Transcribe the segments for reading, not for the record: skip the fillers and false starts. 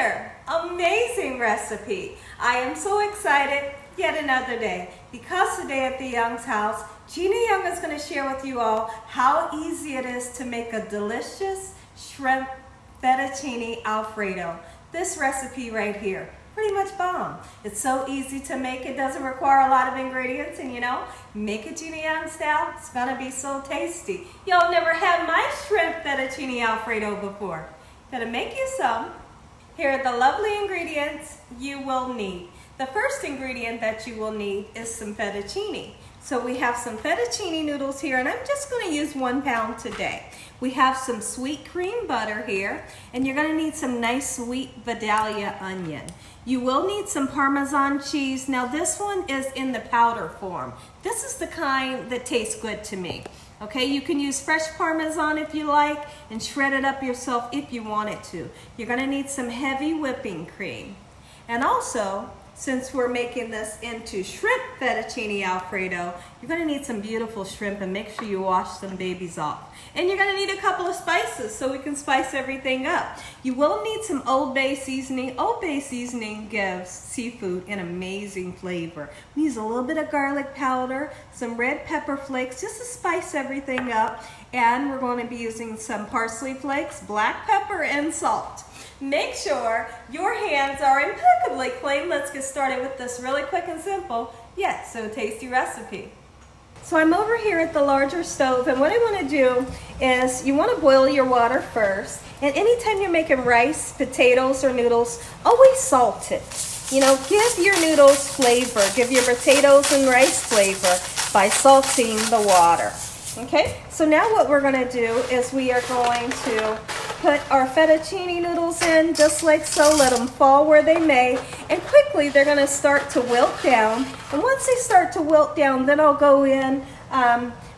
another amazing recipe. I am so excited, yet another day, because today at the Young's house, Gina Young is going to share with you all how easy it is to make a delicious shrimp fettuccine Alfredo. This recipe right here, pretty much bomb. It's so easy to make, it doesn't require a lot of ingredients, and you know, make it Gina Young style, it's going to be so tasty. Y'all never had my shrimp fettuccine Alfredo before. Gonna make you some. Here are the lovely ingredients you will need. The first ingredient that you will need is some fettuccine. So we have some fettuccine noodles here, and I'm just going to use 1 pound today. We have some sweet cream butter here, and you're going to need some nice sweet Vidalia onion. You will need some Parmesan cheese. Now this one is in the powder form. This is the kind that tastes good to me. Okay, you can use fresh Parmesan if you like, and shred it up yourself if you wanted to. You're going to need some heavy whipping cream. And also, since we're making this into shrimp fettuccine Alfredo, you're going to need some beautiful shrimp, and make sure you wash some babies off. And you're going to need a couple of spices so we can spice everything up. You will need some Old Bay seasoning. Old Bay seasoning gives seafood an amazing flavor. We use a little bit of garlic powder, some red pepper flakes just to spice everything up. And we're going to be using some parsley flakes, black pepper, and salt. Make sure your hands are impeccably clean. Let's get started with this really quick and simple, yet so tasty recipe. So I'm over here at the larger stove, and what I want to do is you want to boil your water first. And anytime you're making rice, potatoes, or noodles, always salt it. You know, give your noodles flavor, give your potatoes and rice flavor by salting the water. Okay, so now what we're going to do is we are going to put our fettuccine noodles in just like so. Let them fall where they may, and quickly they're going to start to wilt down. And once they start to wilt down, then I'll go in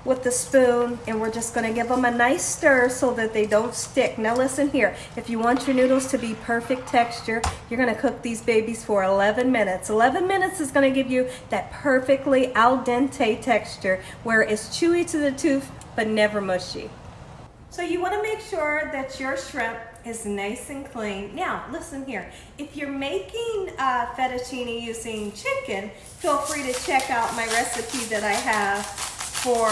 with the spoon, and we're just going to give them a nice stir so that they don't stick. Now listen here, if you want your noodles to be perfect texture, you're going to cook these babies for 11 minutes. 11 minutes is going to give you that perfectly al dente texture where it's chewy to the tooth but never mushy. So you want to make sure that your shrimp is nice and clean. Now, listen here. If you're making fettuccine using chicken, feel free to check out my recipe that I have for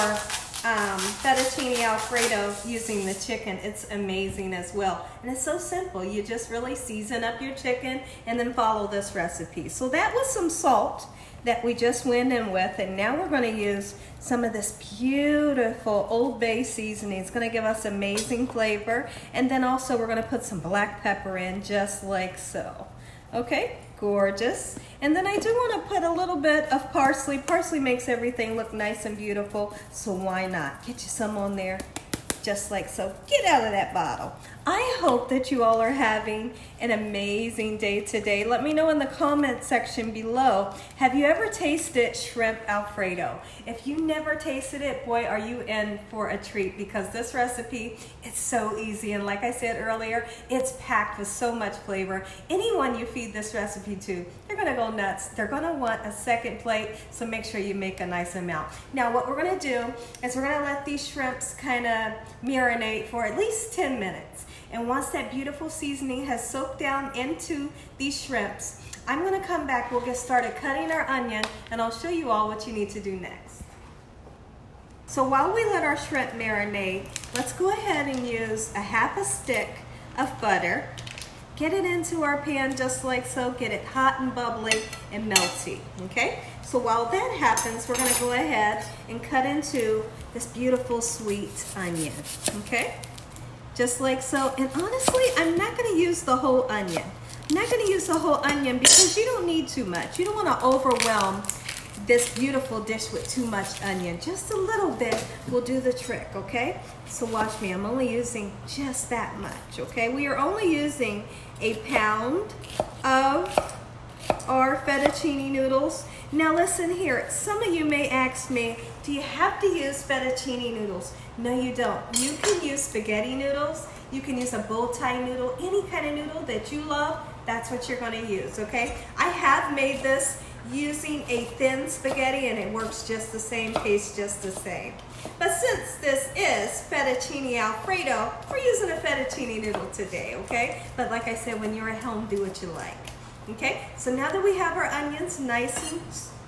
fettuccine Alfredo using the chicken. It's amazing as well. And it's so simple. You just really season up your chicken and then follow this recipe. So that was some salt that we just went in with, and now we're going to use some of this beautiful Old Bay seasoning. It's going to give us amazing flavor, and then also we're going to put some black pepper in just like so. Okay, gorgeous. And then I do want to put a little bit of parsley. Parsley makes everything look nice and beautiful, so why not? Get you some on there just like so. Get out of that bottle. I hope that you all are having an amazing day today. Let me know in the comment section below, have you ever tasted shrimp Alfredo? If you never tasted it, boy, are you in for a treat, because this recipe, it's so easy. And like I said earlier, it's packed with so much flavor. Anyone you feed this recipe to, they're gonna go nuts. They're gonna want a second plate, so make sure you make a nice amount. Now what we're gonna do is we're gonna let these shrimps kind of marinate for at least 10 minutes. And once that beautiful seasoning has soaked down into these shrimps, I'm going to come back. We'll get started cutting our onion, and I'll show you all what you need to do next. So while we let our shrimp marinate, let's go ahead and use a half a stick of butter. Get it into our pan just like so. Get it hot and bubbly and melty. Okay? So while that happens, we're going to go ahead and cut into this beautiful sweet onion. Okay? Just like so. And honestly, I'm not going to use the whole onion. I'm not going to use the whole onion because you don't need too much. You don't want to overwhelm this beautiful dish with too much onion. Just a little bit will do the trick, okay? So watch me. I'm only using just that much, okay? We are only using a pound of our fettuccine noodles. Now listen here. Some of you may ask me, do you have to use fettuccine noodles? No, you don't. You can use spaghetti noodles. You can use a bow tie noodle. Any kind of noodle that you love, that's what you're going to use, okay? I have made this using a thin spaghetti and it works just the same, tastes just the same. But since this is Fettuccine Alfredo, we're using a fettuccine noodle today, okay? But like I said, when you're at home, do what you like. Okay, so now that we have our onions nice and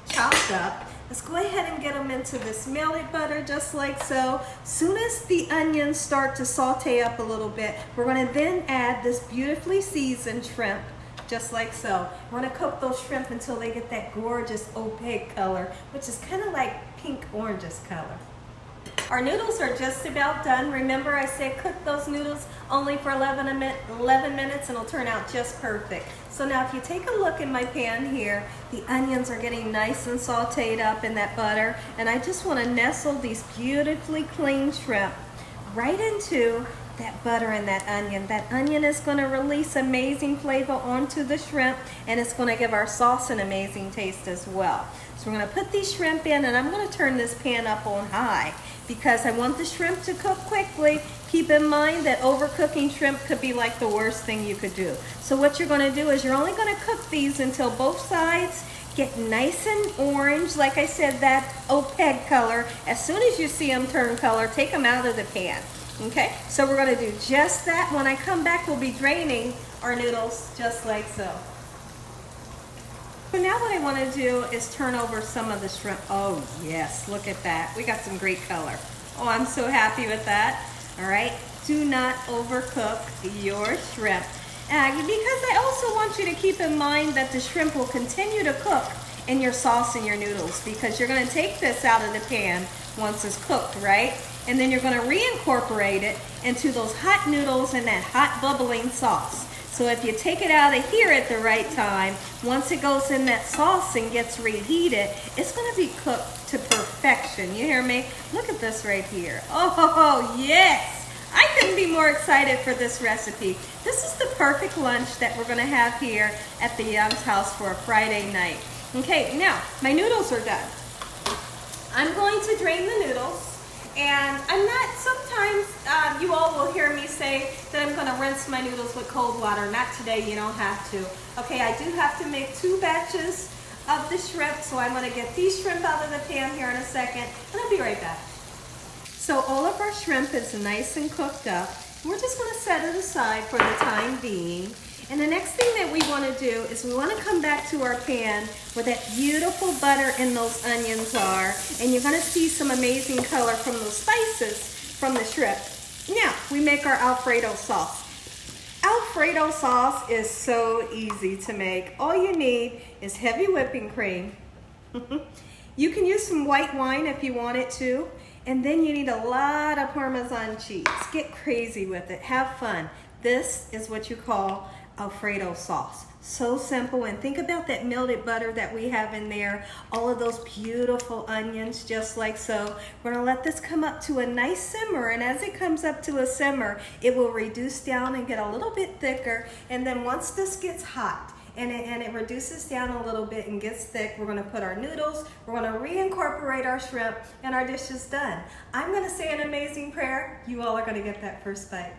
chopped up, let's go ahead and get them into this melted butter just like so. Soon as the onions start to saute up a little bit, we're gonna then add this beautifully seasoned shrimp just like so. We're gonna cook those shrimp until they get that gorgeous opaque color, which is kind of like pink oranges color. Our noodles are just about done. Remember I said cook those noodles only for 11 minutes and it'll turn out just perfect. So now if you take a look in my pan here, the onions are getting nice and sauteed up in that butter, and I just want to nestle these beautifully clean shrimp right into that butter and that onion. That onion is going to release amazing flavor onto the shrimp, and it's going to give our sauce an amazing taste as well. So we're going to put these shrimp in, and I'm going to turn this pan up on high because I want the shrimp to cook quickly. Keep in mind that overcooking shrimp could be like the worst thing you could do. So what you're going to do is you're only going to cook these until both sides get nice and orange, like I said, that opaque color. As soon as you see them turn color, take them out of the pan. Okay, so we're going to do just that. When I come back, we'll be draining our noodles just like so. So now what I want to do is turn over some of the shrimp. Oh yes, look at that. We got some great color. Oh, I'm so happy with that. All right, do not overcook your shrimp. Because I also want you to keep in mind that the shrimp will continue to cook in your sauce and your noodles, because you're going to take this out of the pan once it's cooked, right? And then you're going to reincorporate it into those hot noodles and that hot bubbling sauce. So if you take it out of here at the right time, once it goes in that sauce and gets reheated, it's going to be cooked to perfection. You hear me? Look at this right here. Oh, yes! I couldn't be more excited for this recipe. This is the perfect lunch that we're going to have here at the Young's house for a Friday night. Okay, now my noodles are done. I'm going to drain the noodles. And I'm not, sometimes you all will hear me say that I'm going to rinse my noodles with cold water. Not today, you don't have to. Okay, I do have to make 2 batches of the shrimp, so I'm going to get these shrimp out of the pan here in a second, and I'll be right back. So all of our shrimp is nice and cooked up. We're just going to set it aside for the time being. And the next thing that we want to do is we want to come back to our pan where that beautiful butter and those onions are. And you're going to see some amazing color from those spices from the shrimp. Now, we make our Alfredo sauce. Alfredo sauce is so easy to make. All you need is heavy whipping cream. You can use some white wine if you want it to. And then you need a lot of Parmesan cheese. Get crazy with it. Have fun. This is what you call Alfredo sauce. So simple. And think about that melted butter that we have in there, all of those beautiful onions just like so. We're going to let this come up to a nice simmer, and as it comes up to a simmer, it will reduce down and get a little bit thicker. And then once this gets hot and it reduces down a little bit and gets thick, we're going to put our noodles, we're going to reincorporate our shrimp, and our dish is done. I'm going to say an amazing prayer. You all are going to get that first bite.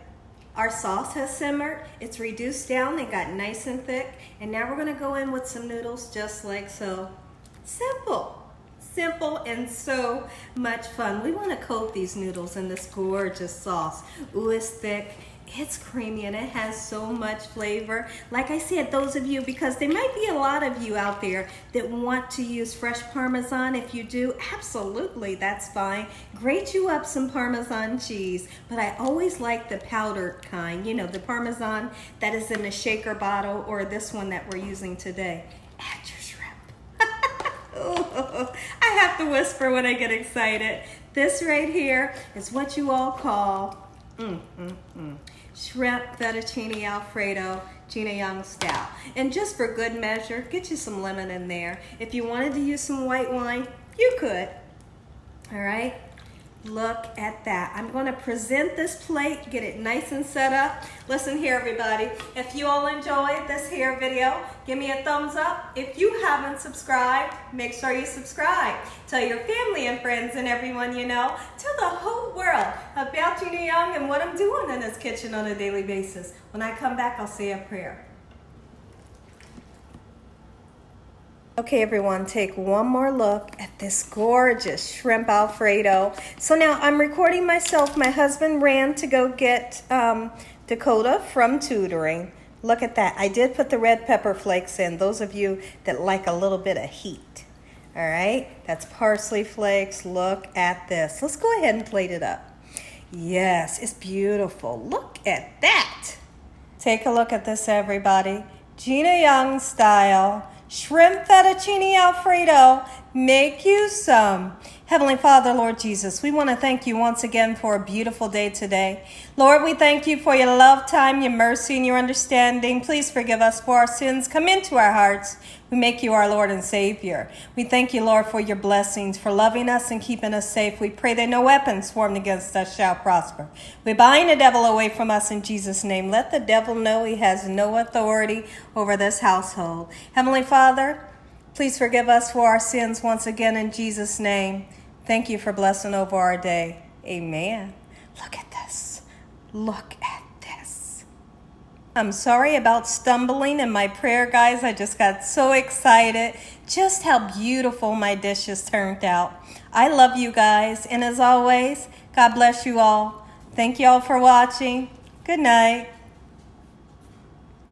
Our sauce has simmered, it's reduced down, it got nice and thick, and now we're going to go in with some noodles just like so. Simple. Simple and so much fun. We want to coat these noodles in this gorgeous sauce. Ooh, it's thick, it's creamy, and it has so much flavor. Like I said, those of you, because there might be a lot of you out there that want to use fresh Parmesan. If you do, absolutely, that's fine. Grate you up some Parmesan cheese, but I always like the powdered kind. You know, the Parmesan that is in a shaker bottle, or this one that we're using today. Add your shrimp. Oh, I have to whisper when I get excited. This right here is what you all call shrimp fettuccine Alfredo, Gina Young style. And just for good measure, get you some lemon in there. If you wanted to use some white wine, you could. All right, look at that. I'm going to present this plate, get it nice and set up. Listen here, everybody. If you all enjoyed this here video, give me a thumbs up. If you haven't subscribed, make sure you subscribe. Tell your family and friends and everyone you know. Tell the whole world about Gina Young and what I'm doing in this kitchen on a daily basis. When I come back, I'll say a prayer. Okay, everyone, take one more look at this gorgeous shrimp Alfredo. So now I'm recording myself. My husband ran to go get Dakota from tutoring. Look at that. I did put the red pepper flakes in, those of you that like a little bit of heat. All right, that's parsley flakes. Look at this. Let's go ahead and plate it up. Yes, it's beautiful. Look at that. Take a look at this, everybody. Gina Young style. Shrimp fettuccine Alfredo. Make you some. Heavenly Father, Lord Jesus, we want to thank you once again for a beautiful day today. Lord, we thank you for your love, time, your mercy, and your understanding. Please forgive us for our sins. Come into our hearts. We make you our Lord and Savior. We thank you, Lord, for your blessings, for loving us and keeping us safe. We pray that no weapons formed against us shall prosper. We bind the devil away from us in Jesus' name. Let the devil know he has no authority over this household. Heavenly Father, please forgive us for our sins once again in Jesus' name. Thank you for blessing over our day. Amen. Look at this. Look at this. I'm sorry about stumbling in my prayer, guys. I just got so excited. Just how beautiful my dishes turned out. I love you guys. And as always, God bless you all. Thank you all for watching. Good night.